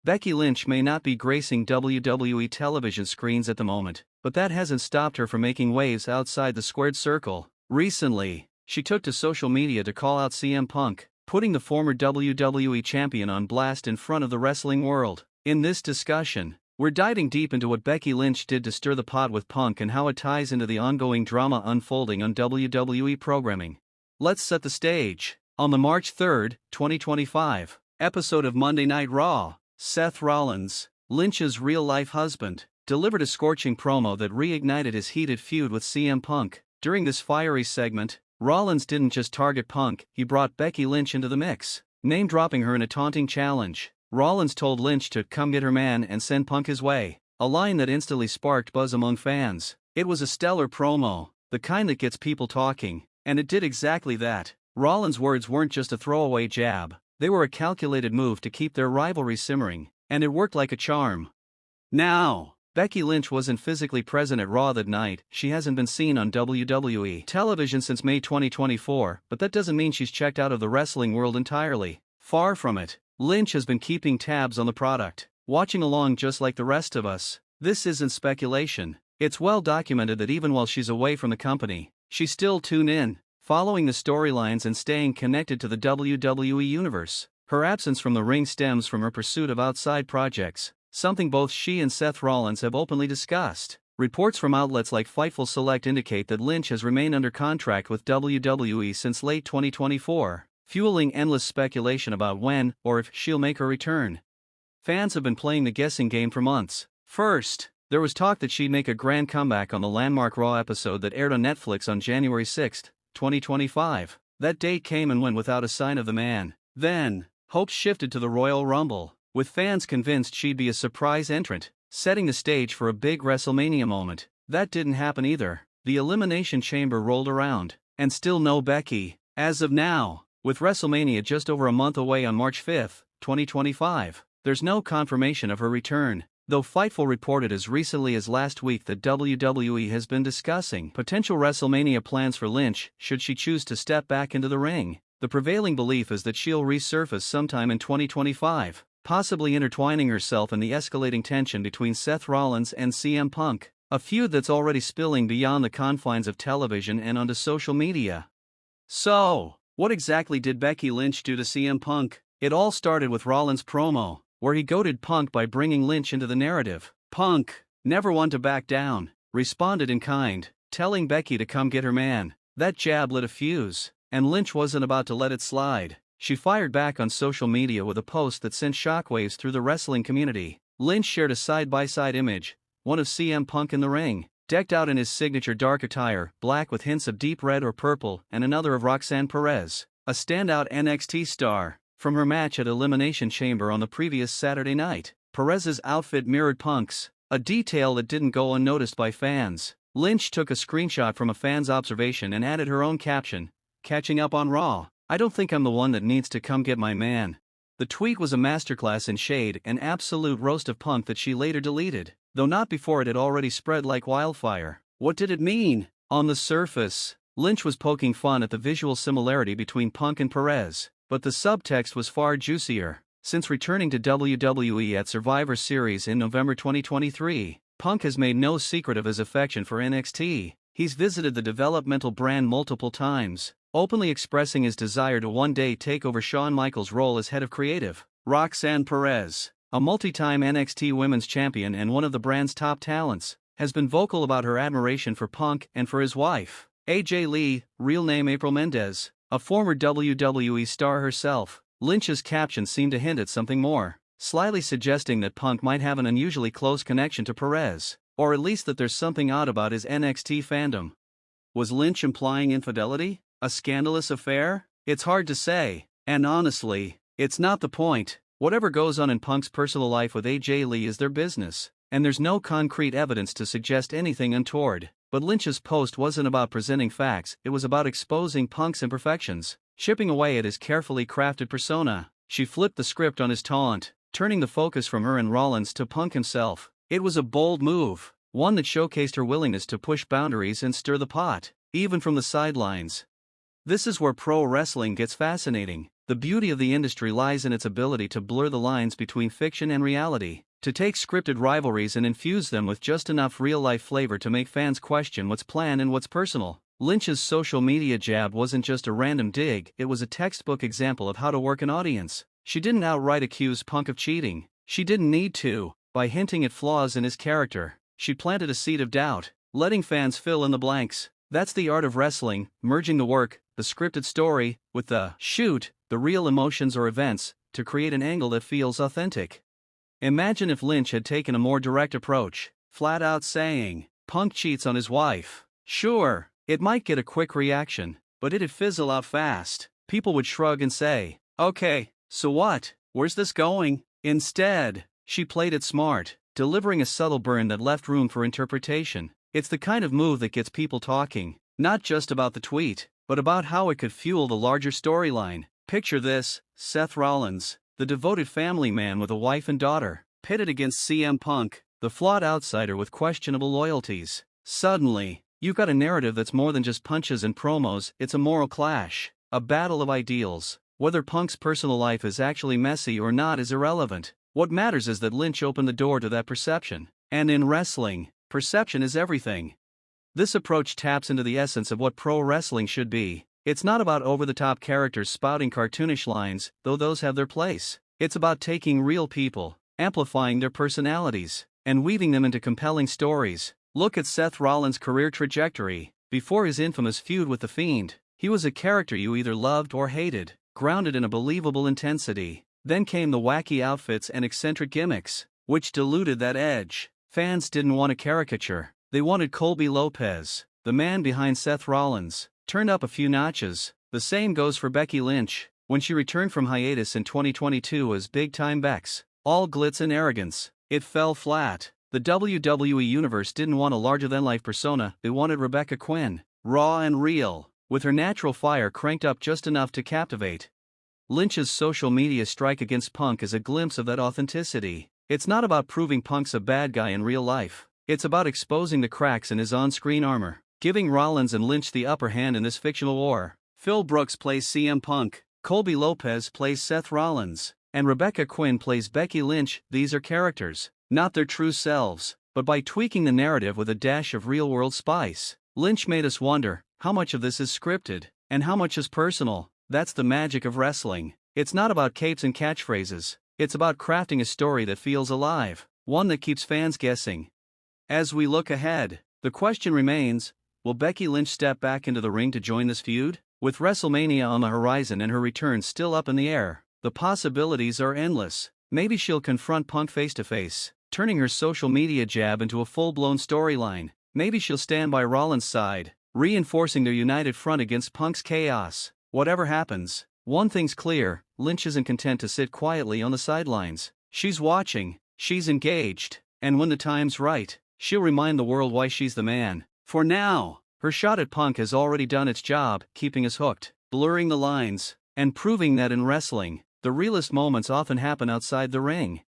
Becky Lynch may not be gracing WWE television screens at the moment, but that hasn't stopped her from making waves outside the squared circle. Recently, she took to social media to call out CM Punk, putting the former WWE champion on blast in front of the wrestling world. In this discussion, we're diving deep into what Becky Lynch did to stir the pot with Punk and how it ties into the ongoing drama unfolding on WWE programming. Let's set the stage. On the March 3, 2025, episode of Monday Night Raw, Seth Rollins, Lynch's real-life husband, delivered a scorching promo that reignited his heated feud with CM Punk. During this fiery segment, Rollins didn't just target Punk, he brought Becky Lynch into the mix, name-dropping her in a taunting challenge. Rollins told Lynch to come get her man and send Punk his way, a line that instantly sparked buzz among fans. It was a stellar promo, the kind that gets people talking, and it did exactly that. Rollins' words weren't just a throwaway jab, they were a calculated move to keep their rivalry simmering, and it worked like a charm. Now, Becky Lynch wasn't physically present at Raw that night. She hasn't been seen on WWE television since May 2024, but that doesn't mean she's checked out of the wrestling world entirely. Far from it. Lynch has been keeping tabs on the product, watching along just like the rest of us. This isn't speculation. It's well documented that even while she's away from the company, she still tuned in, following the storylines and staying connected to the WWE Universe. Her absence from the ring stems from her pursuit of outside projects, something both she and Seth Rollins have openly discussed. Reports from outlets like Fightful Select indicate that Lynch has remained under contract with WWE since late 2024. Fueling endless speculation about when or if she'll make her return. Fans have been playing the guessing game for months. First, there was talk that she'd make a grand comeback on the landmark Raw episode that aired on Netflix on January 6, 2025. That date came and went without a sign of the man. Then, hopes shifted to the Royal Rumble, with fans convinced she'd be a surprise entrant, setting the stage for a big WrestleMania moment. That didn't happen either. The Elimination Chamber rolled around, and still no Becky. As of now, with WrestleMania just over a month away on March 5, 2025, there's no confirmation of her return, though Fightful reported as recently as last week that WWE has been discussing potential WrestleMania plans for Lynch should she choose to step back into the ring. The prevailing belief is that she'll resurface sometime in 2025, possibly intertwining herself in the escalating tension between Seth Rollins and CM Punk, a feud that's already spilling beyond the confines of television and onto social media. So, what exactly did Becky Lynch do to CM Punk? It all started with Rollins' promo, where he goaded Punk by bringing Lynch into the narrative. Punk, never one to back down, responded in kind, telling Becky to come get her man. That jab lit a fuse, and Lynch wasn't about to let it slide. She fired back on social media with a post that sent shockwaves through the wrestling community. Lynch shared a side-by-side image, one of CM Punk in the ring, decked out in his signature dark attire, black with hints of deep red or purple, and another of Roxanne Perez, a standout NXT star, from her match at Elimination Chamber on the previous Saturday night. Perez's outfit mirrored Punk's, a detail that didn't go unnoticed by fans. Lynch took a screenshot from a fan's observation and added her own caption, "Catching up on Raw. I don't think I'm the one that needs to come get my man." The tweet was a masterclass in shade and absolute roast of Punk that she later deleted, though not before it had already spread like wildfire. What did it mean? On the surface, Lynch was poking fun at the visual similarity between Punk and Perez, but the subtext was far juicier. Since returning to WWE at Survivor Series in November 2023, Punk has made no secret of his affection for NXT. He's visited the developmental brand multiple times, openly expressing his desire to one day take over Shawn Michaels' role as head of creative. Roxanne Perez, a multi-time NXT Women's Champion and one of the brand's top talents, has been vocal about her admiration for Punk and for his wife, AJ Lee, real name April Mendez, a former WWE star herself. Lynch's caption seemed to hint at something more, slyly suggesting that Punk might have an unusually close connection to Perez, or at least that there's something odd about his NXT fandom. Was Lynch implying infidelity? A scandalous affair? It's hard to say, and honestly, it's not the point. Whatever goes on in Punk's personal life with AJ Lee is their business, and there's no concrete evidence to suggest anything untoward. But Lynch's post wasn't about presenting facts, it was about exposing Punk's imperfections, chipping away at his carefully crafted persona. She flipped the script on his taunt, turning the focus from her and Rollins to Punk himself. It was a bold move, one that showcased her willingness to push boundaries and stir the pot, even from the sidelines. This is where pro wrestling gets fascinating. The beauty of the industry lies in its ability to blur the lines between fiction and reality, to take scripted rivalries and infuse them with just enough real-life flavor to make fans question what's planned and what's personal. Lynch's social media jab wasn't just a random dig, it was a textbook example of how to work an audience. She didn't outright accuse Punk of cheating. She didn't need to. By hinting at flaws in his character, she planted a seed of doubt, letting fans fill in the blanks. That's the art of wrestling, merging the work, the scripted story, with the shoot, the real emotions or events, to create an angle that feels authentic. Imagine if Lynch had taken a more direct approach, flat out saying, Punk cheats on his wife. Sure, it might get a quick reaction, but it'd fizzle out fast. People would shrug and say, okay, so what? Where's this going? Instead, she played it smart, delivering a subtle burn that left room for interpretation. It's the kind of move that gets people talking, not just about the tweet, but about how it could fuel the larger storyline. Picture this: Seth Rollins, the devoted family man with a wife and daughter, pitted against CM Punk, the flawed outsider with questionable loyalties. Suddenly, you've got a narrative that's more than just punches and promos, it's a moral clash, a battle of ideals. Whether Punk's personal life is actually messy or not is irrelevant. What matters is that Lynch opened the door to that perception. And in wrestling, perception is everything. This approach taps into the essence of what pro wrestling should be. It's not about over-the-top characters spouting cartoonish lines, though those have their place. It's about taking real people, amplifying their personalities, and weaving them into compelling stories. Look at Seth Rollins' career trajectory. Before his infamous feud with The Fiend, he was a character you either loved or hated, grounded in a believable intensity. Then came the wacky outfits and eccentric gimmicks, which diluted that edge. Fans didn't want a caricature. They wanted Colby Lopez, the man behind Seth Rollins, turned up a few notches. The same goes for Becky Lynch, when she returned from hiatus in 2022 as Big Time Bex. All glitz and arrogance, it fell flat. The WWE Universe didn't want a larger-than-life persona, they wanted Rebecca Quinn, raw and real, with her natural fire cranked up just enough to captivate. Lynch's social media strike against Punk is a glimpse of that authenticity. It's not about proving Punk's a bad guy in real life. It's about exposing the cracks in his on-screen armor, giving Rollins and Lynch the upper hand in this fictional war. Phil Brooks plays CM Punk, Colby Lopez plays Seth Rollins, and Rebecca Quinn plays Becky Lynch. These are characters, not their true selves, but by tweaking the narrative with a dash of real-world spice, Lynch made us wonder, how much of this is scripted, and how much is personal? That's the magic of wrestling. It's not about capes and catchphrases, it's about crafting a story that feels alive, one that keeps fans guessing. As we look ahead, the question remains, will Becky Lynch step back into the ring to join this feud? With WrestleMania on the horizon and her return still up in the air, the possibilities are endless. Maybe she'll confront Punk face-to-face, turning her social media jab into a full-blown storyline. Maybe she'll stand by Rollins' side, reinforcing their united front against Punk's chaos. Whatever happens, one thing's clear: Lynch isn't content to sit quietly on the sidelines. She's watching, she's engaged, and when the time's right, she'll remind the world why she's the man. For now, her shot at Punk has already done its job, keeping us hooked, blurring the lines, and proving that in wrestling, the realest moments often happen outside the ring.